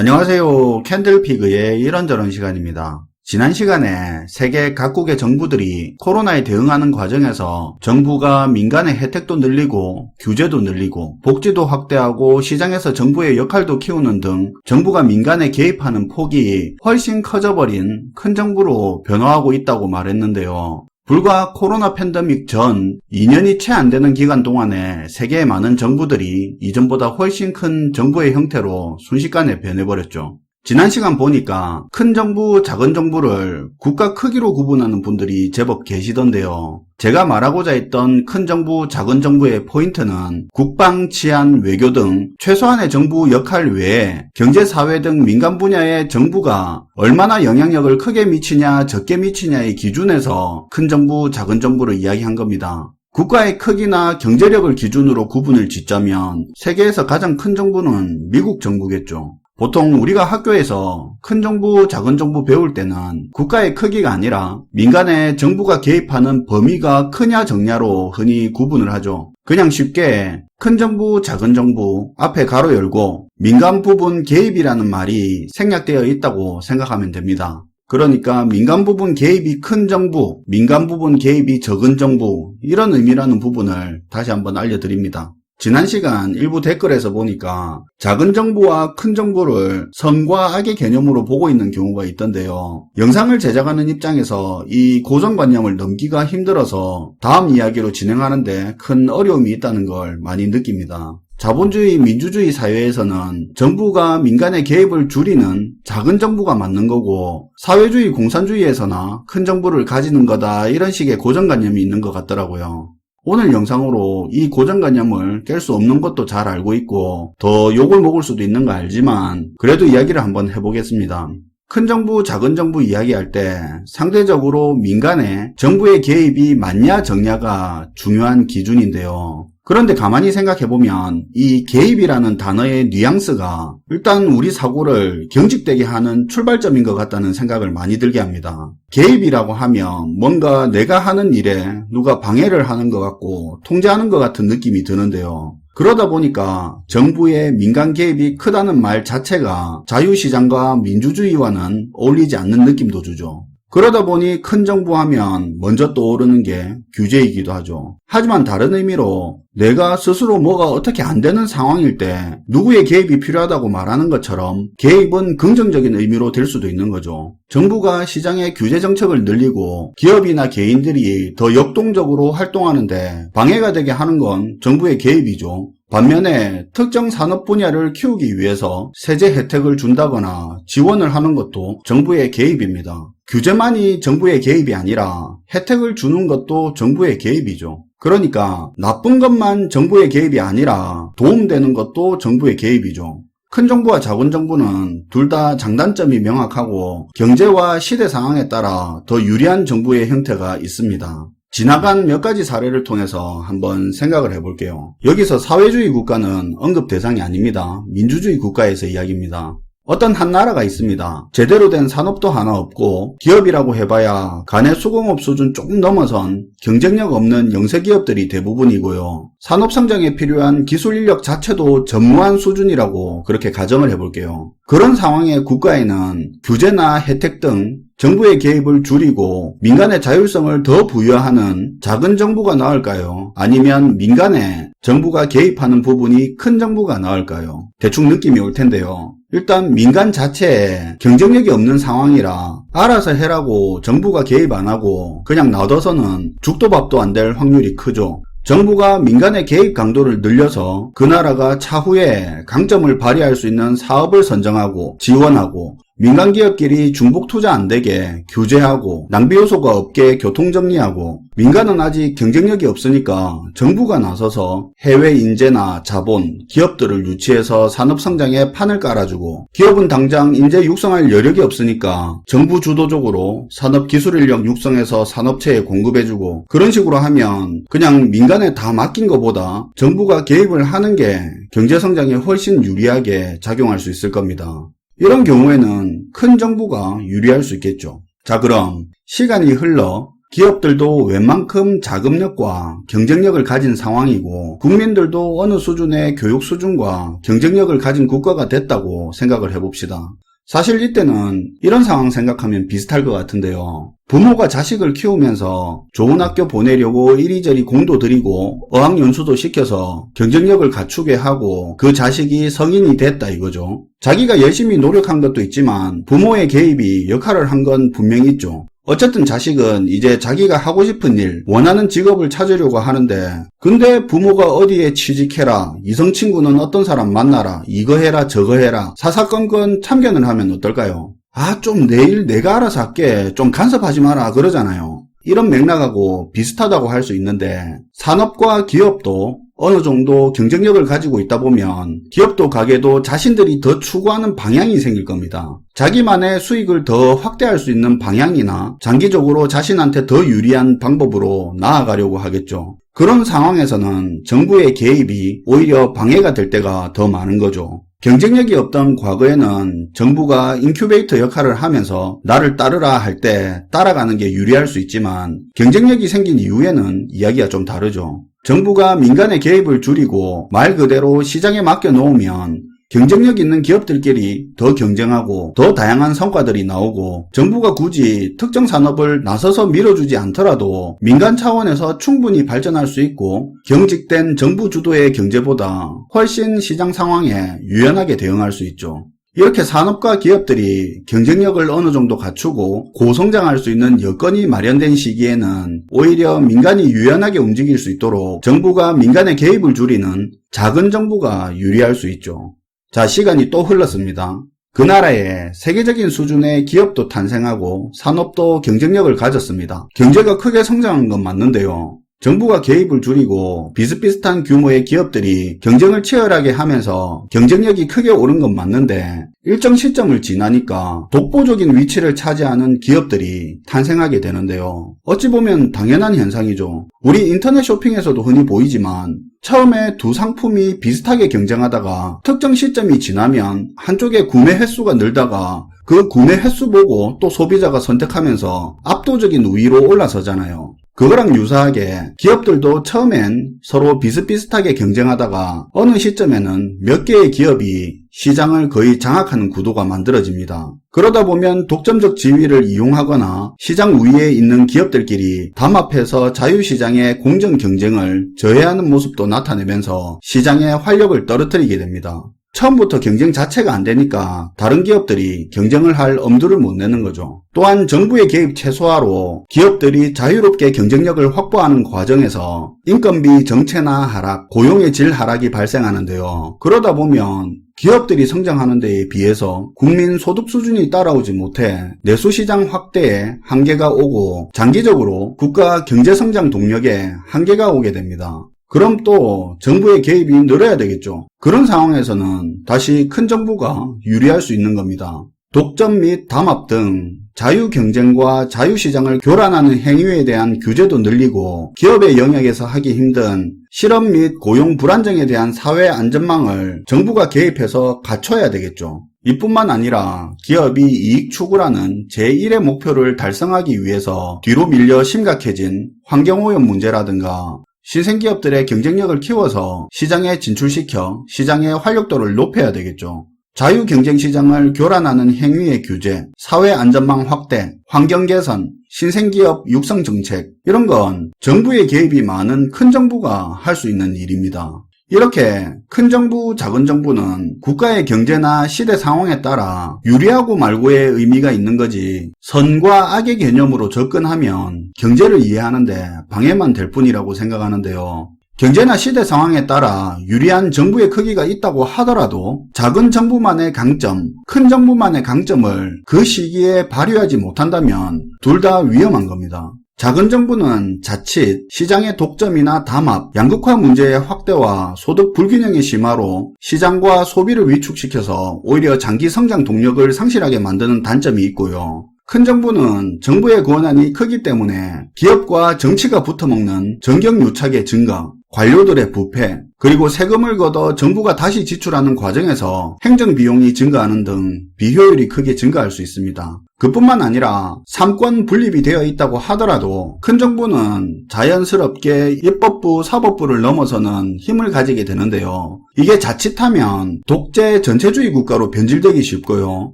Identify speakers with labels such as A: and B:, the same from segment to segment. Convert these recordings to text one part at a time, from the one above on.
A: 안녕하세요. 캔들피그의 이런저런 시간입니다. 지난 시간에 세계 각국의 정부들이 코로나에 대응하는 과정에서 정부가 민간의 혜택도 늘리고 규제도 늘리고 복지도 확대하고 시장에서 정부의 역할도 키우는 등 정부가 민간에 개입하는 폭이 훨씬 커져버린 큰 정부로 변화하고 있다고 말했는데요. 불과 코로나 팬데믹 전 2년이 채 안 되는 기간 동안에 세계의 많은 정부들이 이전보다 훨씬 큰 정부의 형태로 순식간에 변해버렸죠. 지난 시간 보니까 큰 정부, 작은 정부를 국가 크기로 구분하는 분들이 제법 계시던데요. 제가 말하고자 했던 큰 정부, 작은 정부의 포인트는 국방, 치안, 외교 등 최소한의 정부 역할 외에 경제, 사회 등 민간 분야의 정부가 얼마나 영향력을 크게 미치냐, 적게 미치냐의 기준에서 큰 정부, 작은 정부를 이야기한 겁니다. 국가의 크기나 경제력을 기준으로 구분을 짓자면 세계에서 가장 큰 정부는 미국 정부겠죠. 보통 우리가 학교에서 큰 정부, 작은 정부 배울 때는 국가의 크기가 아니라 민간의 정부가 개입하는 범위가 크냐 적냐로 흔히 구분을 하죠. 그냥 쉽게 큰 정부, 작은 정부 앞에 가로 열고 민간 부분 개입이라는 말이 생략되어 있다고 생각하면 됩니다. 그러니까 민간 부분 개입이 큰 정부, 민간 부분 개입이 적은 정부 이런 의미라는 부분을 다시 한번 알려드립니다. 지난 시간 일부 댓글에서 보니까 작은 정부와 큰 정부를 선과 악의 개념으로 보고 있는 경우가 있던데요. 영상을 제작하는 입장에서 이 고정관념을 넘기가 힘들어서 다음 이야기로 진행하는데 큰 어려움이 있다는 걸 많이 느낍니다. 자본주의, 민주주의 사회에서는 정부가 민간의 개입을 줄이는 작은 정부가 맞는 거고 사회주의, 공산주의에서나 큰 정부를 가지는 거다 이런 식의 고정관념이 있는 것 같더라고요. 오늘 영상으로 이 고정관념을 깰 수 없는 것도 잘 알고 있고 더 욕을 먹을 수도 있는 거 알지만 그래도 이야기를 한번 해보겠습니다. 큰 정부, 작은 정부 이야기할 때 상대적으로 민간의 정부의 개입이 맞냐 적냐가 중요한 기준인데요. 그런데 가만히 생각해보면 이 개입이라는 단어의 뉘앙스가 일단 우리 사고를 경직되게 하는 출발점인 것 같다는 생각을 많이 들게 합니다. 개입이라고 하면 뭔가 내가 하는 일에 누가 방해를 하는 것 같고 통제하는 것 같은 느낌이 드는데요. 그러다 보니까 정부의 민간 개입이 크다는 말 자체가 자유시장과 민주주의와는 어울리지 않는 느낌도 주죠. 그러다 보니 큰 정부 하면 먼저 떠오르는 게 규제이기도 하죠. 하지만 다른 의미로 내가 스스로 뭐가 어떻게 안 되는 상황일 때 누구의 개입이 필요하다고 말하는 것처럼 개입은 긍정적인 의미로 될 수도 있는 거죠. 정부가 시장의 규제 정책을 늘리고 기업이나 개인들이 더 역동적으로 활동하는데 방해가 되게 하는 건 정부의 개입이죠. 반면에 특정 산업 분야를 키우기 위해서 세제 혜택을 준다거나 지원을 하는 것도 정부의 개입입니다. 규제만이 정부의 개입이 아니라 혜택을 주는 것도 정부의 개입이죠. 그러니까 나쁜 것만 정부의 개입이 아니라 도움되는 것도 정부의 개입이죠. 큰 정부와 작은 정부는 둘 다 장단점이 명확하고 경제와 시대 상황에 따라 더 유리한 정부의 형태가 있습니다. 지나간 몇 가지 사례를 통해서 한번 생각을 해볼게요. 여기서 사회주의 국가는 언급 대상이 아닙니다. 민주주의 국가에서 이야기입니다. 어떤 한 나라가 있습니다. 제대로 된 산업도 하나 없고 기업이라고 해봐야 가내 수공업 수준 조금 넘어선 경쟁력 없는 영세기업들이 대부분이고요. 산업성장에 필요한 기술 인력 자체도 전무한 수준이라고 그렇게 가정을 해볼게요. 그런 상황의 국가에는 규제나 혜택 등 정부의 개입을 줄이고 민간의 자율성을 더 부여하는 작은 정부가 나을까요? 아니면 민간에 정부가 개입하는 부분이 큰 정부가 나을까요? 대충 느낌이 올 텐데요. 일단 민간 자체에 경쟁력이 없는 상황이라 알아서 해라고 정부가 개입 안 하고 그냥 놔둬서는 죽도 밥도 안 될 확률이 크죠. 정부가 민간의 개입 강도를 늘려서 그 나라가 차후에 강점을 발휘할 수 있는 사업을 선정하고 지원하고 민간 기업끼리 중복 투자 안 되게 규제하고 낭비 요소가 없게 교통정리하고 민간은 아직 경쟁력이 없으니까 정부가 나서서 해외 인재나 자본, 기업들을 유치해서 산업성장에 판을 깔아주고 기업은 당장 인재 육성할 여력이 없으니까 정부 주도적으로 산업기술인력 육성해서 산업체에 공급해주고 그런 식으로 하면 그냥 민간에 다 맡긴 것보다 정부가 개입을 하는 게 경제성장에 훨씬 유리하게 작용할 수 있을 겁니다. 이런 경우에는 큰 정부가 유리할 수 있겠죠. 자, 그럼 시간이 흘러 기업들도 웬만큼 자금력과 경쟁력을 가진 상황이고 국민들도 어느 수준의 교육 수준과 경쟁력을 가진 국가가 됐다고 생각을 해봅시다. 사실 이때는 이런 상황 생각하면 비슷할 것 같은데요. 부모가 자식을 키우면서 좋은 학교 보내려고 이리저리 공도 들이고 어학연수도 시켜서 경쟁력을 갖추게 하고 그 자식이 성인이 됐다 이거죠. 자기가 열심히 노력한 것도 있지만 부모의 개입이 역할을 한 건 분명히 있죠. 어쨌든 자식은 이제 자기가 하고 싶은 일, 원하는 직업을 찾으려고 하는데 근데 부모가 어디에 취직해라, 이성친구는 어떤 사람 만나라, 이거 해라 저거 해라 사사건건 참견을 하면 어떨까요? 좀 내일 내가 알아서 할게, 좀 간섭하지 마라 그러잖아요. 이런 맥락하고 비슷하다고 할 수 있는데 산업과 기업도 어느 정도 경쟁력을 가지고 있다 보면 기업도 가게도 자신들이 더 추구하는 방향이 생길 겁니다. 자기만의 수익을 더 확대할 수 있는 방향이나 장기적으로 자신한테 더 유리한 방법으로 나아가려고 하겠죠. 그런 상황에서는 정부의 개입이 오히려 방해가 될 때가 더 많은 거죠. 경쟁력이 없던 과거에는 정부가 인큐베이터 역할을 하면서 나를 따르라 할 때 따라가는 게 유리할 수 있지만 경쟁력이 생긴 이후에는 이야기가 좀 다르죠. 정부가 민간의 개입을 줄이고 말 그대로 시장에 맡겨놓으면 경쟁력 있는 기업들끼리 더 경쟁하고 더 다양한 성과들이 나오고 정부가 굳이 특정 산업을 나서서 밀어주지 않더라도 민간 차원에서 충분히 발전할 수 있고 경직된 정부 주도의 경제보다 훨씬 시장 상황에 유연하게 대응할 수 있죠. 이렇게 산업과 기업들이 경쟁력을 어느 정도 갖추고 고성장할 수 있는 여건이 마련된 시기에는 오히려 민간이 유연하게 움직일 수 있도록 정부가 민간의 개입을 줄이는 작은 정부가 유리할 수 있죠. 자, 시간이 또 흘렀습니다. 그 나라에 세계적인 수준의 기업도 탄생하고 산업도 경쟁력을 가졌습니다. 경제가 크게 성장한 건 맞는데요. 정부가 개입을 줄이고 비슷비슷한 규모의 기업들이 경쟁을 치열하게 하면서 경쟁력이 크게 오른 건 맞는데 일정 시점을 지나니까 독보적인 위치를 차지하는 기업들이 탄생하게 되는데요. 어찌 보면 당연한 현상이죠. 우리 인터넷 쇼핑에서도 흔히 보이지만 처음에 두 상품이 비슷하게 경쟁하다가 특정 시점이 지나면 한쪽의 구매 횟수가 늘다가 그 구매 횟수 보고 또 소비자가 선택하면서 압도적인 우위로 올라서잖아요. 그거랑 유사하게 기업들도 처음엔 서로 비슷비슷하게 경쟁하다가 어느 시점에는 몇 개의 기업이 시장을 거의 장악하는 구도가 만들어집니다. 그러다 보면 독점적 지위를 이용하거나 시장 우위에 있는 기업들끼리 담합해서 자유시장의 공정 경쟁을 저해하는 모습도 나타내면서 시장의 활력을 떨어뜨리게 됩니다. 처음부터 경쟁 자체가 안 되니까 다른 기업들이 경쟁을 할 엄두를 못 내는 거죠. 또한 정부의 개입 최소화로 기업들이 자유롭게 경쟁력을 확보하는 과정에서 인건비 정체나 하락, 고용의 질 하락이 발생하는데요. 그러다 보면 기업들이 성장하는 데에 비해서 국민 소득 수준이 따라오지 못해 내수시장 확대에 한계가 오고 장기적으로 국가 경제성장 동력에 한계가 오게 됩니다. 그럼 또 정부의 개입이 늘어야 되겠죠. 그런 상황에서는 다시 큰 정부가 유리할 수 있는 겁니다. 독점 및 담합 등 자유경쟁과 자유시장을 교란하는 행위에 대한 규제도 늘리고 기업의 영역에서 하기 힘든 실업 및 고용 불안정에 대한 사회 안전망을 정부가 개입해서 갖춰야 되겠죠. 이뿐만 아니라 기업이 이익 추구라는 제1의 목표를 달성하기 위해서 뒤로 밀려 심각해진 환경오염 문제라든가 신생기업들의 경쟁력을 키워서 시장에 진출시켜 시장의 활력도를 높여야 되겠죠. 자유경쟁시장을 교란하는 행위의 규제, 사회안전망 확대, 환경개선, 신생기업 육성정책 이런 건 정부의 개입이 많은 큰 정부가 할 수 있는 일입니다. 이렇게 큰 정부, 작은 정부는 국가의 경제나 시대 상황에 따라 유리하고 말고의 의미가 있는 거지 선과 악의 개념으로 접근하면 경제를 이해하는데 방해만 될 뿐이라고 생각하는데요. 경제나 시대 상황에 따라 유리한 정부의 크기가 있다고 하더라도 작은 정부만의 강점, 큰 정부만의 강점을 그 시기에 발휘하지 못한다면 둘 다 위험한 겁니다. 작은 정부는 자칫 시장의 독점이나 담합, 양극화 문제의 확대와 소득 불균형의 심화로 시장과 소비를 위축시켜서 오히려 장기 성장 동력을 상실하게 만드는 단점이 있고요. 큰 정부는 정부의 권한이 크기 때문에 기업과 정치가 붙어먹는 정경유착의 증가, 관료들의 부패, 그리고 세금을 걷어 정부가 다시 지출하는 과정에서 행정비용이 증가하는 등 비효율이 크게 증가할 수 있습니다. 그뿐만 아니라 삼권 분립이 되어 있다고 하더라도 큰 정부는 자연스럽게 입법부, 사법부를 넘어서는 힘을 가지게 되는데요. 이게 자칫하면 독재 전체주의 국가로 변질되기 쉽고요.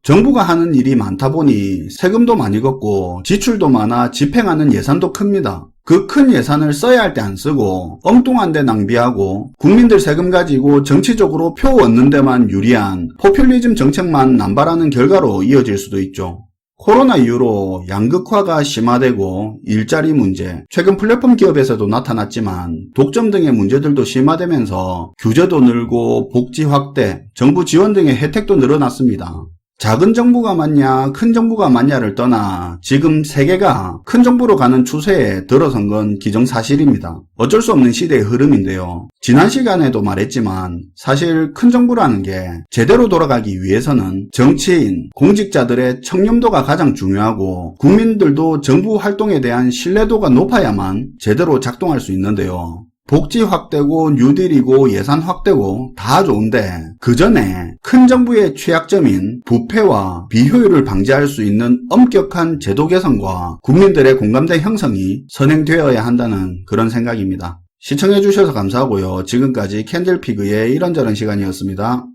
A: 정부가 하는 일이 많다 보니 세금도 많이 걷고 지출도 많아 집행하는 예산도 큽니다. 그 큰 예산을 써야 할 때 안 쓰고 엉뚱한 데 낭비하고 국민들 세금 가지고 정치적으로 표 얻는 데만 유리한 포퓰리즘 정책만 남발하는 결과로 이어질 수도 있죠. 코로나 이후로 양극화가 심화되고 일자리 문제, 최근 플랫폼 기업에서도 나타났지만 독점 등의 문제들도 심화되면서 규제도 늘고 복지 확대, 정부 지원 등의 혜택도 늘어났습니다. 작은 정부가 맞냐 큰 정부가 맞냐를 떠나 지금 세계가 큰 정부로 가는 추세에 들어선 건 기정사실입니다. 어쩔 수 없는 시대의 흐름인데요. 지난 시간에도 말했지만 사실 큰 정부라는 게 제대로 돌아가기 위해서는 정치인, 공직자들의 청렴도가 가장 중요하고 국민들도 정부 활동에 대한 신뢰도가 높아야만 제대로 작동할 수 있는데요. 복지 확대고 뉴딜이고 예산 확대고 다 좋은데 그 전에 큰 정부의 취약점인 부패와 비효율을 방지할 수 있는 엄격한 제도 개선과 국민들의 공감대 형성이 선행되어야 한다는 그런 생각입니다. 시청해주셔서 감사하고요. 지금까지 캔들피그의 이런저런 시간이었습니다.